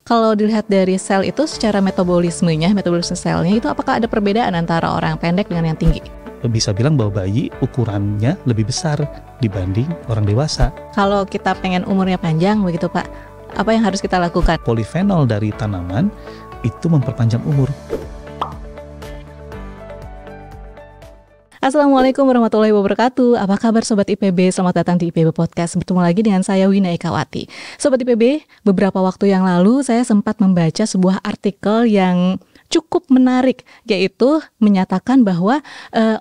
Kalau dilihat dari sel itu secara metabolisme selnya itu apakah ada perbedaan antara orang pendek dengan yang tinggi? Bisa bilang bahwa bayi ukurannya lebih besar dibanding orang dewasa. Kalau kita pengen umurnya panjang begitu Pak, apa yang harus kita lakukan? Polifenol dari tanaman itu memperpanjang umur. Assalamualaikum warahmatullahi wabarakatuh. Apa kabar Sobat IPB? Selamat datang di IPB Podcast. Bertemu lagi dengan saya Wina Ekawati. Sobat IPB, beberapa waktu yang lalu saya sempat membaca sebuah artikel yang cukup menarik, yaitu menyatakan bahwa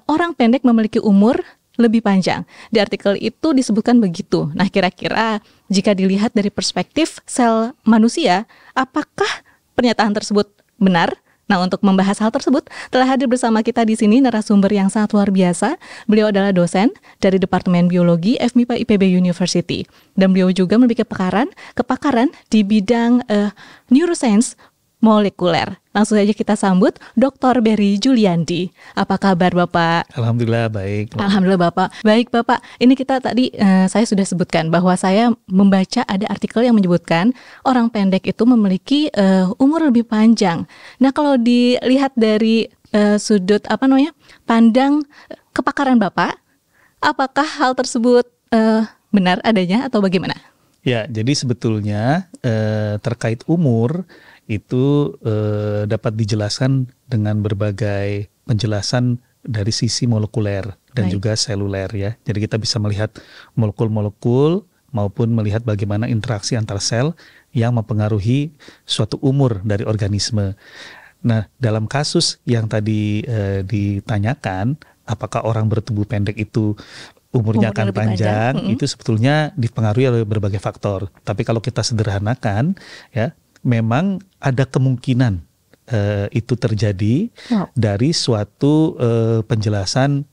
orang pendek memiliki umur lebih panjang. Di artikel itu disebutkan begitu. Nah, kira-kira jika dilihat dari perspektif sel manusia, apakah pernyataan tersebut benar? Nah, untuk membahas hal tersebut, telah hadir bersama kita di sini narasumber yang sangat luar biasa. Beliau adalah dosen dari Departemen Biologi FMIPA IPB University. Dan beliau juga memiliki kepakaran di bidang neuroscience molekuler. Langsung saja kita sambut Dr. Berry Juliandi. Apa kabar Bapak? Alhamdulillah baik. Alhamdulillah Bapak. Baik Bapak, ini kita tadi saya sudah sebutkan bahwa saya membaca ada artikel yang menyebutkan orang pendek itu memiliki umur lebih panjang. Nah, kalau dilihat dari sudut pandang kepakaran Bapak, apakah hal tersebut benar adanya atau bagaimana? Ya, jadi sebetulnya terkait umur itu dapat dijelaskan dengan berbagai penjelasan dari sisi molekuler dan juga seluler ya. Jadi kita bisa melihat molekul-molekul maupun melihat bagaimana interaksi antar sel yang mempengaruhi suatu umur dari organisme. Nah, dalam kasus yang tadi ditanyakan, apakah orang bertubuh pendek itu umurnya akan panjang, itu sebetulnya dipengaruhi oleh berbagai faktor. Tapi kalau kita sederhanakan ya, memang ada kemungkinan itu terjadi dari suatu penjelasan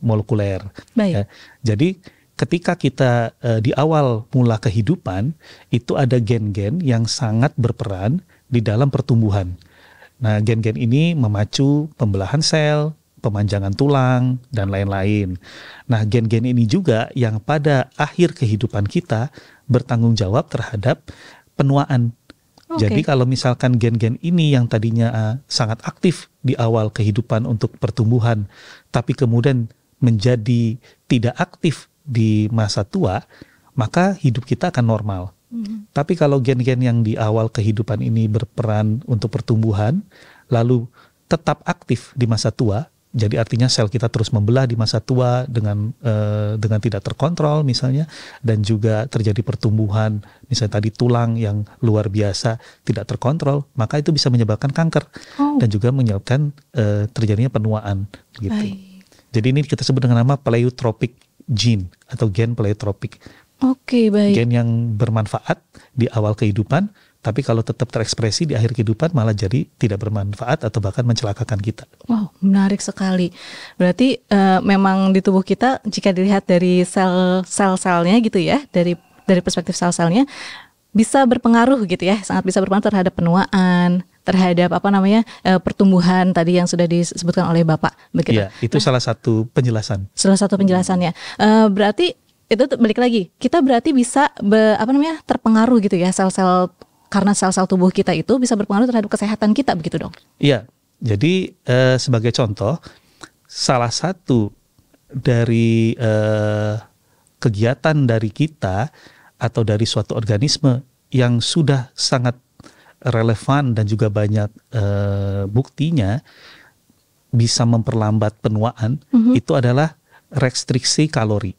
molekuler. Ya. Jadi ketika kita di awal mula kehidupan itu ada gen-gen yang sangat berperan di dalam pertumbuhan. Nah, gen-gen ini memacu pembelahan sel, pemanjangan tulang, dan lain-lain. Nah, gen-gen ini juga yang pada akhir kehidupan kita bertanggung jawab terhadap penuaan. Jadi kalau misalkan gen-gen ini yang tadinya sangat aktif di awal kehidupan untuk pertumbuhan, tapi kemudian menjadi tidak aktif di masa tua, maka hidup kita akan normal. Tapi kalau gen-gen yang di awal kehidupan ini berperan untuk pertumbuhan, lalu tetap aktif di masa tua, jadi artinya sel kita terus membelah di masa tua dengan tidak terkontrol misalnya, dan juga terjadi pertumbuhan misalnya tadi tulang yang luar biasa tidak terkontrol, maka itu bisa menyebabkan kanker dan juga menyebabkan terjadinya penuaan gitu. Jadi ini kita sebut dengan nama pleiotropic gene atau gen pleiotropic. Baik. Gen yang bermanfaat di awal kehidupan, tapi kalau tetap terekspresi di akhir kehidupan malah jadi tidak bermanfaat atau bahkan mencelakakan kita. Wow, menarik sekali. Berarti memang di tubuh kita jika dilihat dari sel-selnya gitu ya, dari perspektif sel-selnya bisa berpengaruh gitu ya, sangat bisa berpengaruh terhadap penuaan, terhadap pertumbuhan tadi yang sudah disebutkan oleh Bapak. Begitu. Iya, itu salah satu penjelasan. Salah satu penjelasannya. Berarti itu balik lagi, kita berarti bisa terpengaruh gitu ya sel-sel, karena sel-sel tubuh kita itu bisa berpengaruh terhadap kesehatan kita, begitu dong? Iya, jadi sebagai contoh, salah satu dari kegiatan dari kita atau dari suatu organisme yang sudah sangat relevan dan juga banyak buktinya bisa memperlambat penuaan, itu adalah restriksi kalori.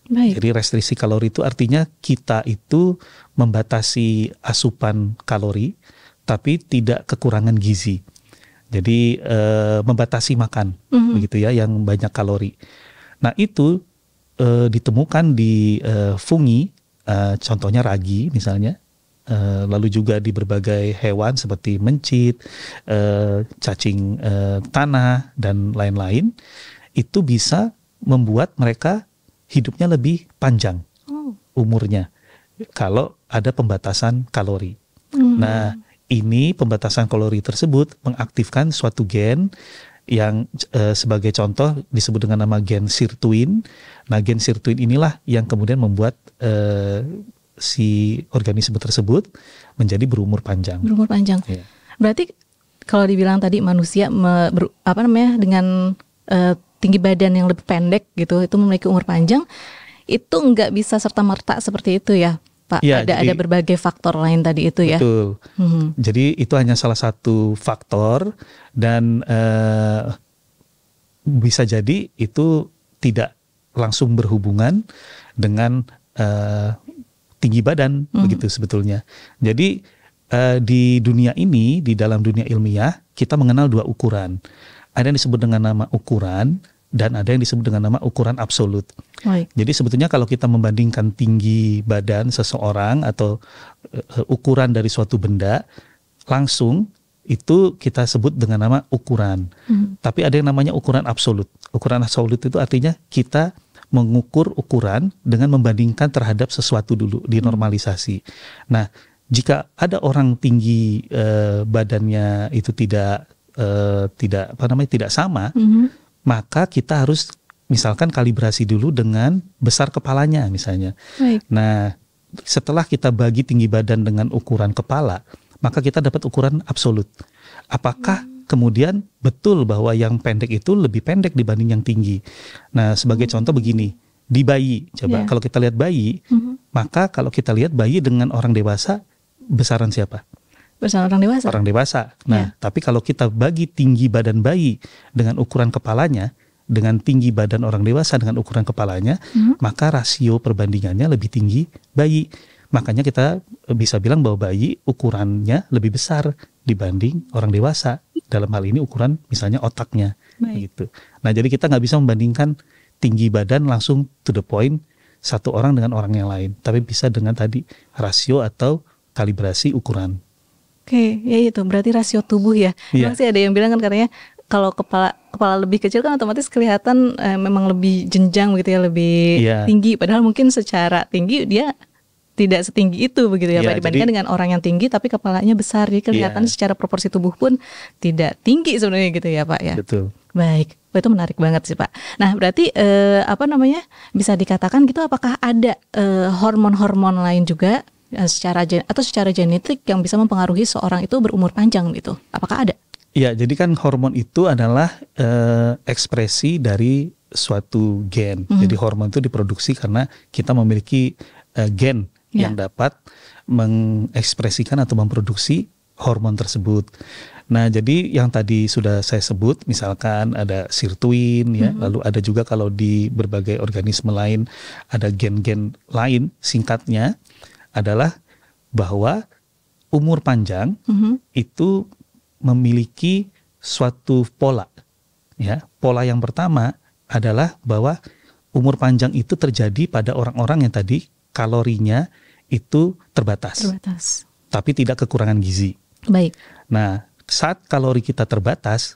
Jadi restriksi kalori itu artinya kita itu membatasi asupan kalori, tapi tidak kekurangan gizi. Jadi membatasi makan, begitu ya, yang banyak kalori. Nah itu ditemukan di fungi, contohnya ragi misalnya, lalu juga di berbagai hewan seperti mencit, cacing tanah dan lain-lain, itu bisa membuat mereka hidupnya lebih panjang umurnya kalau ada pembatasan kalori. Nah, ini pembatasan kalori tersebut mengaktifkan suatu gen yang sebagai contoh disebut dengan nama gen sirtuin. Nah, gen sirtuin inilah yang kemudian membuat si organisme tersebut menjadi berumur panjang. Berumur panjang. Ya. Berarti kalau dibilang tadi manusia dengan tinggi badan yang lebih pendek gitu, itu memiliki umur panjang, itu nggak bisa serta-merta seperti itu ya, Pak? Ya, ada berbagai faktor lain tadi itu ya? Betul. Jadi itu hanya salah satu faktor dan bisa jadi itu tidak langsung berhubungan dengan tinggi badan, begitu sebetulnya. Jadi di dunia ini, di dalam dunia ilmiah, kita mengenal dua ukuran. Ada yang disebut dengan nama ukuran dan ada yang disebut dengan nama ukuran absolut. Baik. Jadi sebetulnya kalau kita membandingkan tinggi badan seseorang atau ukuran dari suatu benda, langsung itu kita sebut dengan nama ukuran. Tapi ada yang namanya ukuran absolut. Ukuran absolut itu artinya kita mengukur ukuran dengan membandingkan terhadap sesuatu dulu, dinormalisasi. Nah, jika ada orang tinggi badannya itu tidak sama, maka kita harus misalkan kalibrasi dulu dengan besar kepalanya misalnya. Baik. Nah, setelah kita bagi tinggi badan dengan ukuran kepala, maka kita dapat ukuran absolut. Apakah kemudian betul bahwa yang pendek itu lebih pendek dibanding yang tinggi? Nah, sebagai contoh begini, di bayi, coba kalau kita lihat bayi, maka kalau kita lihat bayi dengan orang dewasa, besaran siapa? Bersama orang dewasa. Orang dewasa. Nah, tapi kalau kita bagi tinggi badan bayi dengan ukuran kepalanya, dengan tinggi badan orang dewasa dengan ukuran kepalanya, maka rasio perbandingannya lebih tinggi bayi. Makanya kita bisa bilang bahwa bayi ukurannya lebih besar dibanding orang dewasa. Dalam hal ini ukuran misalnya otaknya. Gitu. Nah, jadi kita nggak bisa membandingkan tinggi badan langsung to the point satu orang dengan orang yang lain. Tapi bisa dengan tadi rasio atau kalibrasi ukuran. Oke, ya itu berarti rasio tubuh ya. Iya. Memang sih ada yang bilang kan katanya kalau kepala lebih kecil kan otomatis kelihatan memang lebih jenjang begitu ya, lebih tinggi. Padahal mungkin secara tinggi dia tidak setinggi itu begitu ya, Pak, dibandingkan dengan orang yang tinggi tapi kepalanya besar. Jadi kelihatan secara proporsi tubuh pun tidak tinggi sebenarnya gitu ya, Pak ya. Betul. Baik, itu menarik banget sih, Pak. Nah, berarti bisa dikatakan gitu, apakah ada hormon-hormon lain juga secara genetik yang bisa mempengaruhi seorang itu berumur panjang gitu? Apakah ada? Iya, jadi kan hormon itu adalah ekspresi dari suatu gen. Jadi hormon itu diproduksi karena kita memiliki gen yang dapat mengekspresikan atau memproduksi hormon tersebut. Nah, jadi yang tadi sudah saya sebut, misalkan ada sirtuin, ya, lalu ada juga kalau di berbagai organisme lain ada gen-gen lain. Singkatnya adalah bahwa umur panjang itu memiliki suatu pola. Ya, pola yang pertama adalah bahwa umur panjang itu terjadi pada orang-orang yang tadi kalorinya itu terbatas. Tapi tidak kekurangan gizi. Baik. Nah, saat kalori kita terbatas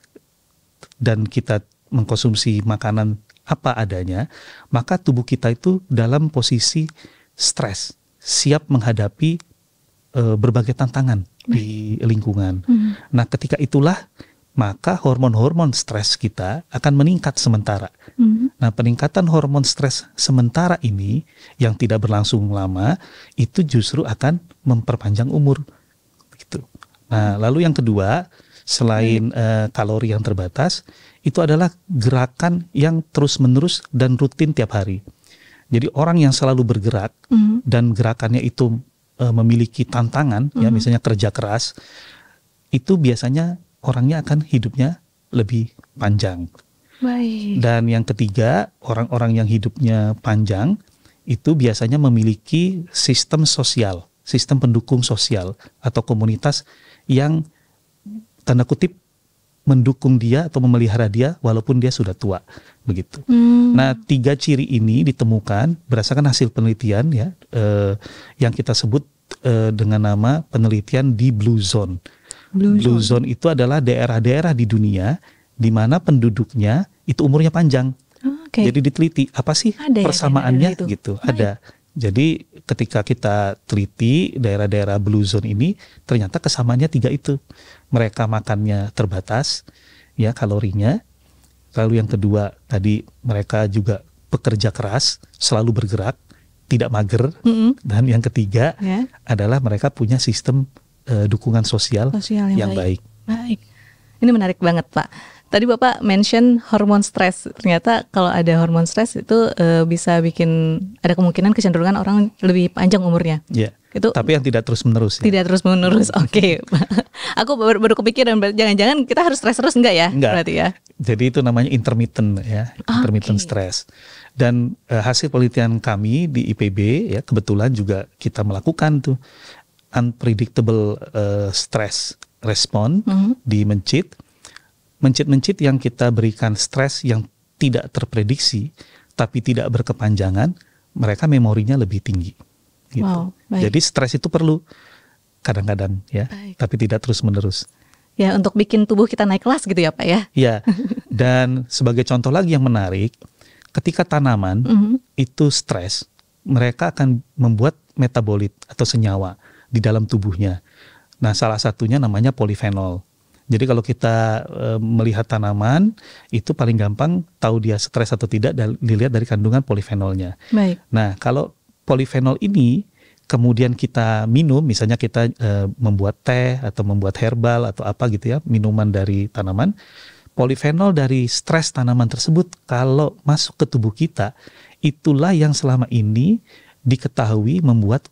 dan kita mengkonsumsi makanan apa adanya, maka tubuh kita itu dalam posisi stres, siap menghadapi berbagai tantangan di lingkungan. Nah, ketika itulah maka hormon-hormon stres kita akan meningkat sementara. Nah, peningkatan hormon stres sementara ini yang tidak berlangsung lama itu justru akan memperpanjang umur. Gitu. Nah, lalu yang kedua, selain kalori yang terbatas, itu adalah gerakan yang terus-menerus dan rutin tiap hari. Jadi orang yang selalu bergerak dan gerakannya itu memiliki tantangan, ya misalnya kerja keras, itu biasanya orangnya akan hidupnya lebih panjang. Baik. Dan yang ketiga, orang-orang yang hidupnya panjang itu biasanya memiliki sistem sosial, sistem pendukung sosial atau komunitas yang tanda kutip mendukung dia atau memelihara dia walaupun dia sudah tua, begitu. Nah, 3 ciri ini ditemukan berdasarkan hasil penelitian, ya, yang kita sebut dengan nama penelitian di Blue Zone. Blue Zone itu adalah daerah-daerah di dunia di mana penduduknya itu umurnya panjang. Jadi diteliti apa sih persamaannya gitu. Ada. Jadi ketika kita teliti daerah-daerah Blue Zone ini, ternyata kesamaannya 3 itu. Mereka makannya terbatas, ya, kalorinya. Lalu yang kedua tadi mereka juga pekerja keras, selalu bergerak, tidak mager, dan yang ketiga adalah mereka punya sistem dukungan sosial yang baik. Baik. Ini menarik banget, Pak. Tadi Bapak mention hormon stres. Ternyata kalau ada hormon stres itu bisa bikin ada kemungkinan kecenderungan orang lebih panjang umurnya. Iya. Itu, tapi yang tidak terus-menerus. Tidak terus-menerus. Oke. Aku baru kepikiran jangan-jangan kita harus stres terus enggak ya? Enggak. Berarti ya. Jadi itu namanya intermittent ya, intermittent stress. Dan hasil penelitian kami di IPB ya kebetulan juga kita melakukan tuh unpredictable stress response di mencit yang kita berikan stres yang tidak terprediksi tapi tidak berkepanjangan, mereka memorinya lebih tinggi. Gitu. Wow, jadi stres itu perlu kadang-kadang ya, tapi tidak terus-menerus. Ya, untuk bikin tubuh kita naik kelas gitu ya Pak ya. Ya, dan sebagai contoh lagi yang menarik, ketika tanaman itu stres, mereka akan membuat metabolit atau senyawa di dalam tubuhnya. Nah, salah satunya namanya polifenol. Jadi kalau kita melihat tanaman, itu paling gampang tahu dia stres atau tidak dilihat dari kandungan polifenolnya. Baik. Nah, kalau polifenol ini kemudian kita minum, misalnya kita membuat teh atau membuat herbal atau apa gitu ya, minuman dari tanaman, polifenol dari stres tanaman tersebut kalau masuk ke tubuh kita, itulah yang selama ini diketahui membuat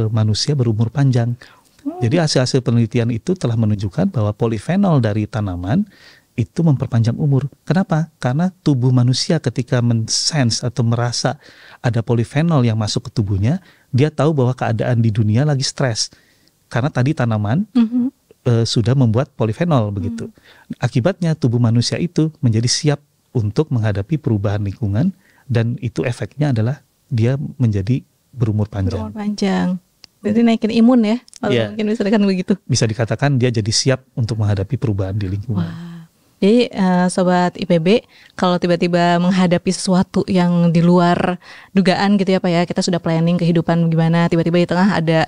manusia berumur panjang. Jadi hasil-hasil penelitian itu telah menunjukkan bahwa polifenol dari tanaman itu memperpanjang umur. Kenapa? Karena tubuh manusia ketika men-sense atau merasa ada polifenol yang masuk ke tubuhnya, dia tahu bahwa keadaan di dunia lagi stres. Karena tadi tanaman sudah membuat polifenol begitu. Akibatnya tubuh manusia itu menjadi siap untuk menghadapi perubahan lingkungan, dan itu efeknya adalah dia menjadi berumur panjang. Berumur panjang. Jadi naikin imun ya, mungkin bisa dikatakan begitu. Bisa dikatakan dia jadi siap untuk menghadapi perubahan di lingkungan. Wah. Jadi Sobat IPB, kalau tiba-tiba menghadapi sesuatu yang di luar dugaan gitu ya Pak ya, kita sudah planning kehidupan gimana, tiba-tiba di tengah ada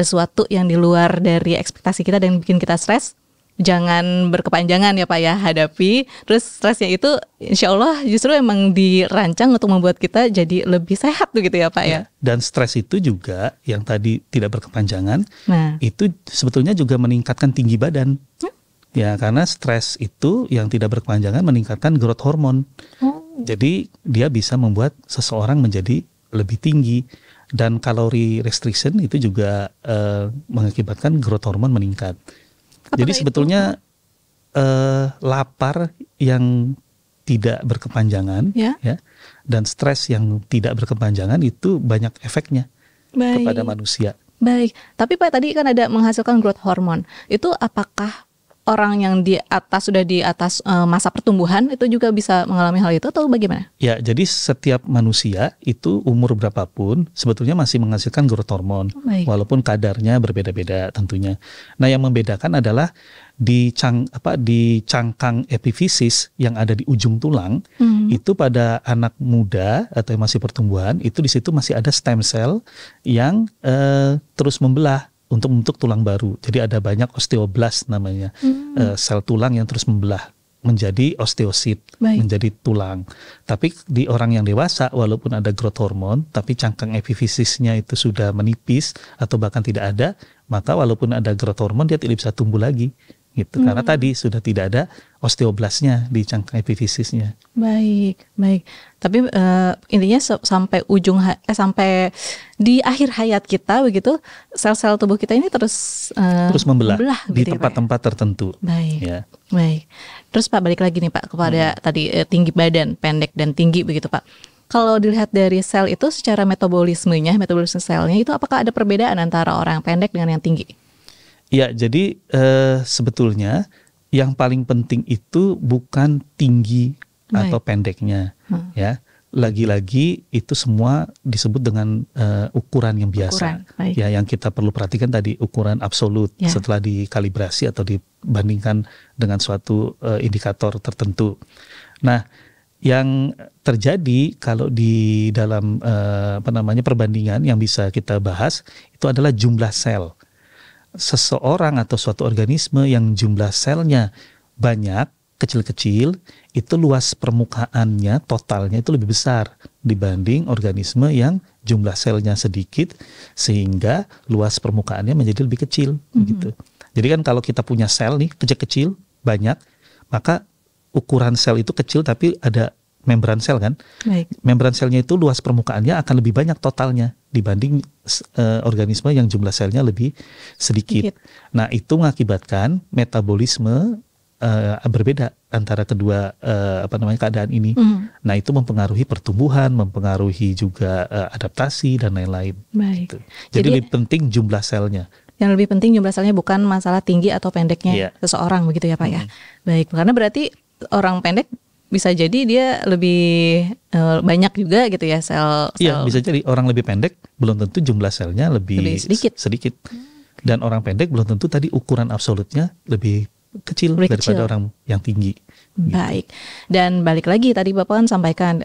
sesuatu yang di luar dari ekspektasi kita dan bikin kita stres, jangan berkepanjangan ya Pak ya, hadapi. Terus stresnya itu insya Allah justru emang dirancang untuk membuat kita jadi lebih sehat gitu ya Pak ya. Dan stres itu juga yang tadi tidak berkepanjangan, itu sebetulnya juga meningkatkan tinggi badan. Ya, karena stres itu yang tidak berkepanjangan meningkatkan growth hormone. Jadi dia bisa membuat seseorang menjadi lebih tinggi. Dan kalori restriction itu juga mengakibatkan growth hormone meningkat. Jadi sebetulnya lapar yang tidak berkepanjangan ya, dan stres yang tidak berkepanjangan itu banyak efeknya kepada manusia. Baik, tapi Pak tadi kan ada menghasilkan growth hormone. Itu apakah orang yang di atas masa pertumbuhan itu juga bisa mengalami hal itu atau bagaimana? Ya, jadi setiap manusia itu umur berapapun sebetulnya masih menghasilkan growth hormone, walaupun kadarnya berbeda-beda tentunya. Nah, yang membedakan adalah di cangkang epifisis yang ada di ujung tulang, itu pada anak muda atau yang masih pertumbuhan itu di situ masih ada stem cell yang terus membelah untuk membentuk tulang baru. Jadi ada banyak osteoblast namanya, sel tulang yang terus membelah menjadi osteosit, menjadi tulang. Tapi di orang yang dewasa, walaupun ada growth hormone, tapi cangkang epifisisnya itu sudah menipis atau bahkan tidak ada, maka walaupun ada growth hormone dia tidak bisa tumbuh lagi. Gitu, karena tadi sudah tidak ada osteoblastnya di cangkang epifisisnya. Baik. Tapi intinya sampai sampai di akhir hayat kita begitu, sel-sel tubuh kita ini terus membelah di gitu tempat-tempat tertentu. Baik. Ya. Baik. Terus Pak balik lagi nih Pak kepada tadi tinggi badan, pendek dan tinggi begitu Pak. Kalau dilihat dari sel itu secara metabolisme selnya itu apakah ada perbedaan antara orang pendek dengan yang tinggi? Ya, jadi sebetulnya yang paling penting itu bukan tinggi atau pendeknya, ya. Lagi-lagi itu semua disebut dengan ukuran yang biasa, ya. Yang kita perlu perhatikan tadi ukuran absolut setelah dikalibrasi atau dibandingkan dengan suatu indikator tertentu. Nah, yang terjadi kalau di dalam perbandingan yang bisa kita bahas itu adalah jumlah sel. Seseorang atau suatu organisme yang jumlah selnya banyak kecil-kecil, itu luas permukaannya totalnya itu lebih besar dibanding organisme yang jumlah selnya sedikit sehingga luas permukaannya menjadi lebih kecil gitu. Jadi kan kalau kita punya sel nih kecil-kecil banyak, maka ukuran sel itu kecil tapi ada membran sel kan. Baik. Membran selnya itu luas permukaannya akan lebih banyak totalnya dibanding organisme yang jumlah selnya lebih sedikit. Nah, itu mengakibatkan metabolisme berbeda antara kedua keadaan ini. Nah, itu mempengaruhi pertumbuhan, mempengaruhi juga adaptasi dan lain-lain. Baik. Gitu. Jadi lebih penting jumlah selnya. Yang lebih penting jumlah selnya, bukan masalah tinggi atau pendeknya seseorang, begitu ya Pak ya. Baik, karena berarti orang pendek bisa jadi dia lebih banyak juga gitu ya sel. Iya, bisa jadi orang lebih pendek belum tentu jumlah selnya lebih sedikit. Dan orang pendek belum tentu tadi ukuran absolutnya lebih kecil daripada orang yang tinggi. Baik. Dan balik lagi tadi Bapak kan sampaikan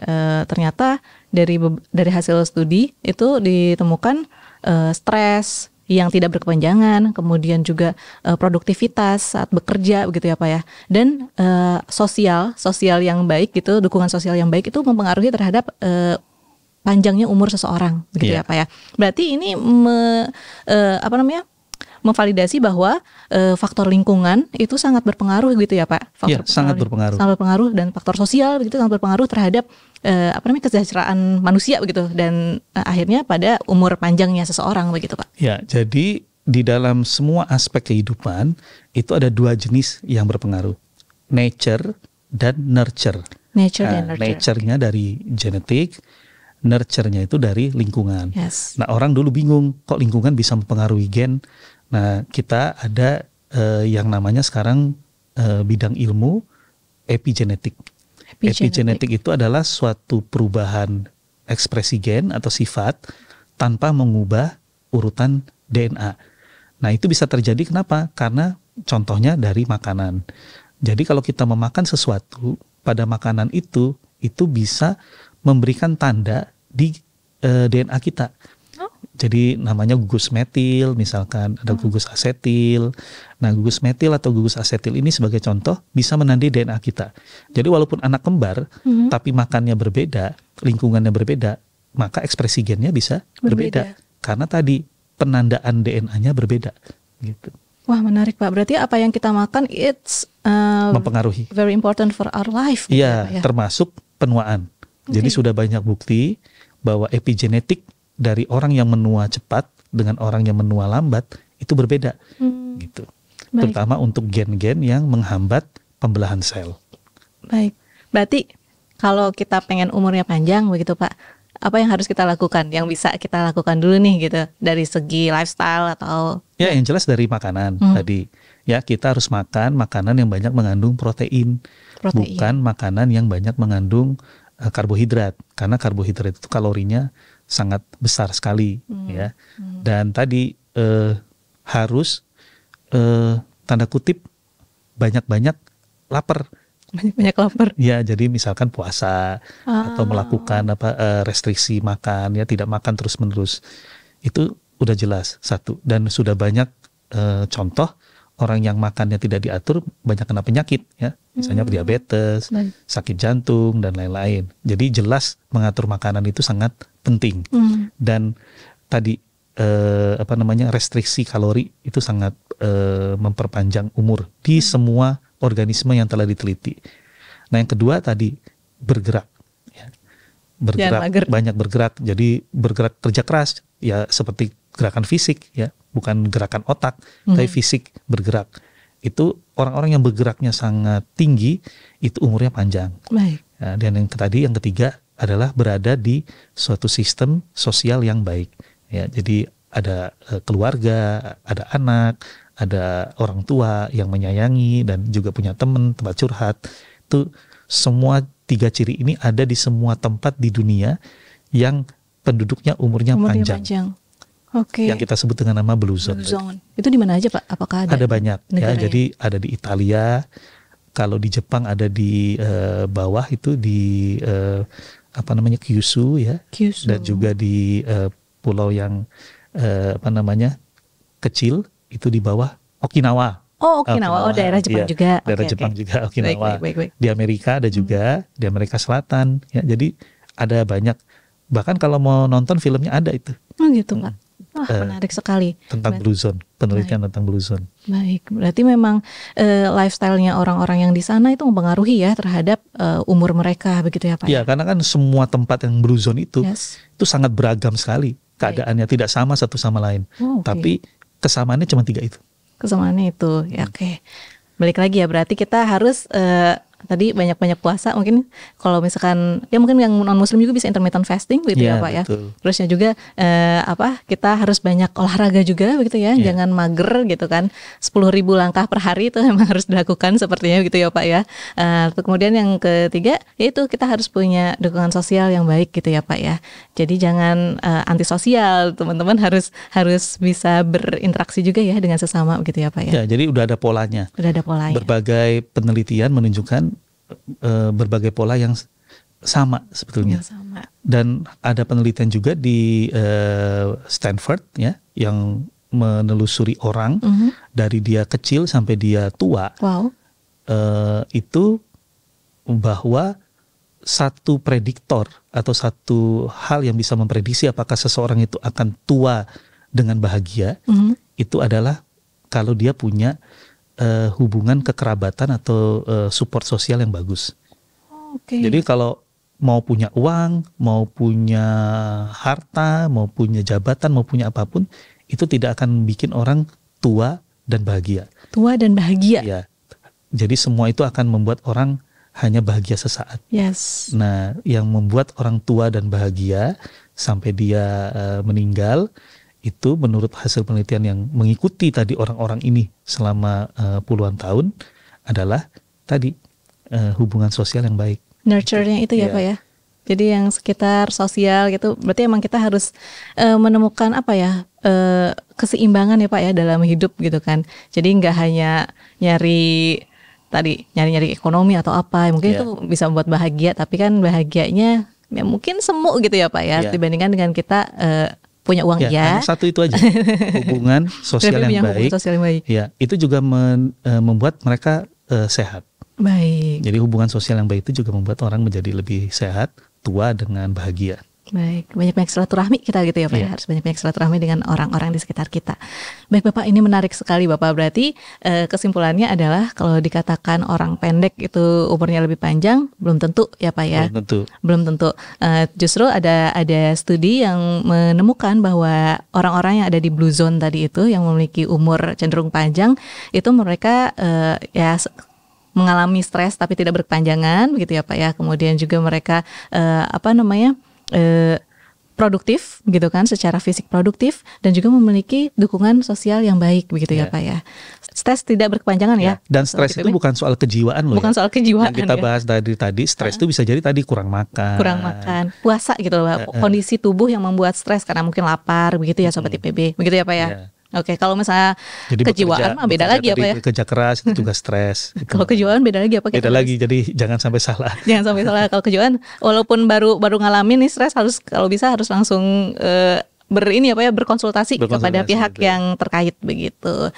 ternyata dari hasil studi itu ditemukan stres yang tidak berkepanjangan, kemudian juga produktivitas saat bekerja begitu ya Pak ya. Dan sosial yang baik gitu, dukungan sosial yang baik itu mempengaruhi terhadap panjangnya umur seseorang begitu ya Pak ya. Berarti ini memvalidasi bahwa faktor lingkungan itu sangat berpengaruh gitu ya Pak. Sangat berpengaruh. Sangat berpengaruh, dan faktor sosial begitu sangat berpengaruh terhadap kesejahteraan manusia begitu, dan akhirnya pada umur panjangnya seseorang begitu Pak. Ya, jadi di dalam semua aspek kehidupan itu ada dua jenis yang berpengaruh. Nature dan nurture. Nature-nya dari genetik, nurture-nya itu dari lingkungan. Nah, orang dulu bingung kok lingkungan bisa mempengaruhi gen. Nah, kita ada yang namanya sekarang bidang ilmu epigenetik. Epigenetik itu adalah suatu perubahan ekspresi gen atau sifat tanpa mengubah urutan DNA. Nah, itu bisa terjadi kenapa? Karena contohnya dari makanan. Jadi kalau kita memakan sesuatu, pada makanan itu bisa memberikan tanda di DNA kita. Jadi namanya gugus metil, misalkan ada gugus asetil. Nah, gugus metil atau gugus asetil ini sebagai contoh bisa menandai DNA kita. Jadi walaupun anak kembar, tapi makannya berbeda, lingkungannya berbeda, maka ekspresi gennya bisa berbeda. Karena tadi penandaan DNA-nya berbeda. Gitu. Wah, menarik Pak. Berarti apa yang kita makan mempengaruhi. Very important for our life. Iya, termasuk penuaan. Jadi sudah banyak bukti bahwa epigenetik dari orang yang menua cepat dengan orang yang menua lambat itu berbeda, gitu. Baik. Terutama untuk gen-gen yang menghambat pembelahan sel. Baik, berarti kalau kita pengen umurnya panjang begitu Pak, apa yang harus kita lakukan? Yang bisa kita lakukan dulu nih gitu, dari segi lifestyle atau? Ya, yang jelas dari makanan tadi. Ya, kita harus makan makanan yang banyak mengandung protein. Bukan makanan yang banyak mengandung karbohidrat, karena karbohidrat itu kalorinya sangat besar sekali ya. Dan tadi harus tanda kutip banyak-banyak lapar. Banyak lapar. Ya, jadi misalkan puasa atau melakukan restriksi makan, ya tidak makan terus-menerus. Itu udah jelas satu, dan sudah banyak contoh orang yang makannya tidak diatur banyak kena penyakit ya. Misalnya diabetes, sakit jantung dan lain-lain. Jadi jelas mengatur makanan itu sangat penting. Dan tadi restriksi kalori itu sangat memperpanjang umur di semua organisme yang telah diteliti. Nah, yang kedua tadi bergerak ya. Banyak bergerak. Jadi bergerak kerja keras ya, seperti gerakan fisik ya, bukan gerakan otak, tapi fisik bergerak. Itu orang-orang yang bergeraknya sangat tinggi itu umurnya panjang. Baik. Ya, dan yang ketiga adalah berada di suatu sistem sosial yang baik. Ya, jadi ada keluarga, ada anak, ada orang tua yang menyayangi dan juga punya teman, tempat curhat. Itu semua 3 ciri ini ada di semua tempat di dunia yang penduduknya umurnya panjang. Oke. Yang kita sebut dengan nama Blue Zone. Itu di mana aja Pak? Apakah ada? Ada banyak ya. Jadi ada di Italia, kalau di Jepang ada di bawah itu di Kyushu ya. Dan juga di pulau yang kecil itu di bawah Okinawa. Oh, Okinawa. Oh, daerah Jepang iya, juga. daerah Oke, Jepang oke. juga Okinawa. Baik. Di Amerika ada juga, di Amerika Selatan ya. Jadi ada banyak. Bahkan kalau mau nonton filmnya ada itu. Oh gitu Pak. Mm. Wah, Eh, menarik sekali. tentang Blue Zone, penelitian tentang Blue Zone. Baik, berarti memang lifestyle-nya orang-orang yang di sana itu mempengaruhi ya terhadap umur mereka begitu ya Pak? Ya, karena kan semua tempat yang Blue Zone itu sangat beragam sekali keadaannya, tidak sama satu sama lain. Oh, Tapi kesamaannya cuma 3 itu. Kesamaannya itu, ya oke. Balik lagi ya, berarti kita harus tadi banyak-banyak puasa, mungkin kalau misalkan ya mungkin yang non muslim juga bisa intermittent fasting begitu ya Pak betul. ya. Terusnya juga kita harus banyak olahraga juga begitu ya, jangan mager gitu kan. 10.000 langkah per hari itu memang harus dilakukan sepertinya gitu ya Pak ya. Kemudian yang ketiga yaitu kita harus punya dukungan sosial yang baik gitu ya Pak ya. Jadi jangan antisosial, teman-teman harus bisa berinteraksi juga ya dengan sesama begitu ya Pak ya. Ya, jadi udah ada polanya. Udah ada polanya. Berbagai penelitian menunjukkan berbagai pola yang sama sebetulnya. Yang sama. Dan ada penelitian juga di Stanford ya yang menelusuri orang dari dia kecil sampai dia tua. Wow. Itu bahwa satu prediktor atau satu hal yang bisa memprediksi apakah seseorang itu akan tua dengan bahagia itu adalah kalau dia punya hubungan kekerabatan atau support sosial yang bagus. Okay. Jadi kalau mau punya uang, mau punya harta, mau punya jabatan, mau punya apapun, itu tidak akan bikin orang tua dan bahagia. Tua dan bahagia. Ya. Jadi semua itu akan membuat orang hanya bahagia sesaat. Yes. Nah, yang membuat orang tua dan bahagia sampai dia meninggal, itu menurut hasil penelitian yang mengikuti tadi orang-orang ini selama puluhan tahun adalah tadi hubungan sosial yang baik. Nurture-nya itu ya Pak ya. Jadi yang sekitar sosial gitu, berarti emang kita harus menemukan keseimbangan ya Pak ya dalam hidup gitu kan. Jadi nggak hanya nyari ekonomi atau apa, mungkin itu bisa membuat bahagia, tapi kan bahagianya ya mungkin semu gitu ya Pak ya, dibandingkan dengan kita punya uang hanya satu itu aja, hubungan sosial yang baik. Ya, itu juga membuat mereka sehat. Baik. Jadi hubungan sosial yang baik itu juga membuat orang menjadi lebih sehat, tua dengan bahagia. Baik, banyak-banyak silaturahmi kita gitu ya Pak, harus banyak-banyak silaturahmi dengan orang-orang di sekitar kita. Baik Bapak, ini menarik sekali Bapak, berarti kesimpulannya adalah kalau dikatakan orang pendek itu umurnya lebih panjang, belum tentu ya Pak ya? Belum tentu. Justru ada studi yang menemukan bahwa orang-orang yang ada di blue zone tadi itu, yang memiliki umur cenderung panjang, itu mereka mengalami stres tapi tidak berkepanjangan begitu ya Pak ya. Kemudian juga mereka produktif gitu kan, secara fisik produktif, dan juga memiliki dukungan sosial yang baik begitu ya Pak ya. Stres tidak berkepanjangan ya. Dan stres itu bukan soal kejiwaan loh. Bukan soal kejiwaan. Yang kita bahas tadi stres itu bisa jadi tadi kurang makan, puasa gitu loh, kondisi tubuh yang membuat stres karena mungkin lapar begitu ya Sobat IPB. Begitu ya Pak ya. Oke, kalau misalnya jadi kejiwaan mah beda lagi apa ya? Kerja keras itu juga stres. Kalau kejiwaan beda lagi apa? Beda lagi, jadi jangan sampai salah. Jangan sampai salah. Kalau kejiwaan, walaupun baru ngalamin nih stres, kalau bisa harus langsung berkonsultasi kepada pihak yang terkait begitu.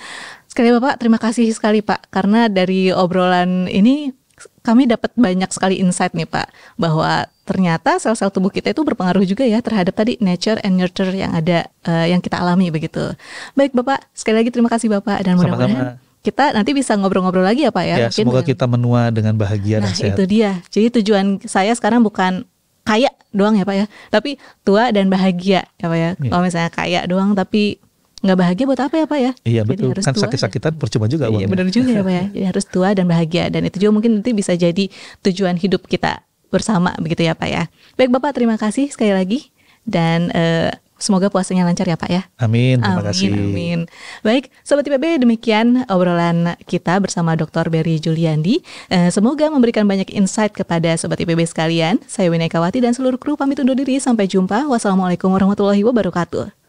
Sekali Bapak, terima kasih sekali Pak, karena dari obrolan ini kami dapat banyak sekali insight nih Pak, bahwa ternyata sel-sel tubuh kita itu berpengaruh juga ya terhadap tadi nature and nurture yang ada, yang kita alami begitu. Baik Bapak, sekali lagi terima kasih Bapak, dan mudah-mudahan kita nanti bisa ngobrol-ngobrol lagi ya Pak ya. Semoga kita menua dengan bahagia dan sehat. Itu dia. Jadi tujuan saya sekarang bukan kaya doang ya Pak ya, tapi tua dan bahagia ya Pak ya. Kalau misalnya kaya doang tapi nggak bahagia buat apa ya Pak ya? Iya betul, kan sakit-sakitan percuma juga uangnya. Iya benar juga ya Pak ya. Jadi harus tua dan bahagia, dan itu juga mungkin nanti bisa jadi tujuan hidup kita bersama begitu ya Pak ya. Baik Bapak, terima kasih sekali lagi, dan semoga puasanya lancar ya Pak ya. Amin, terima kasih. Amin. Baik, Sobat IPB, demikian obrolan kita bersama Dr. Berry Juliandi. Semoga memberikan banyak insight kepada Sobat IPB sekalian. Saya Wina Ekawati dan seluruh kru pamit undur diri. Sampai jumpa. Wassalamualaikum warahmatullahi wabarakatuh.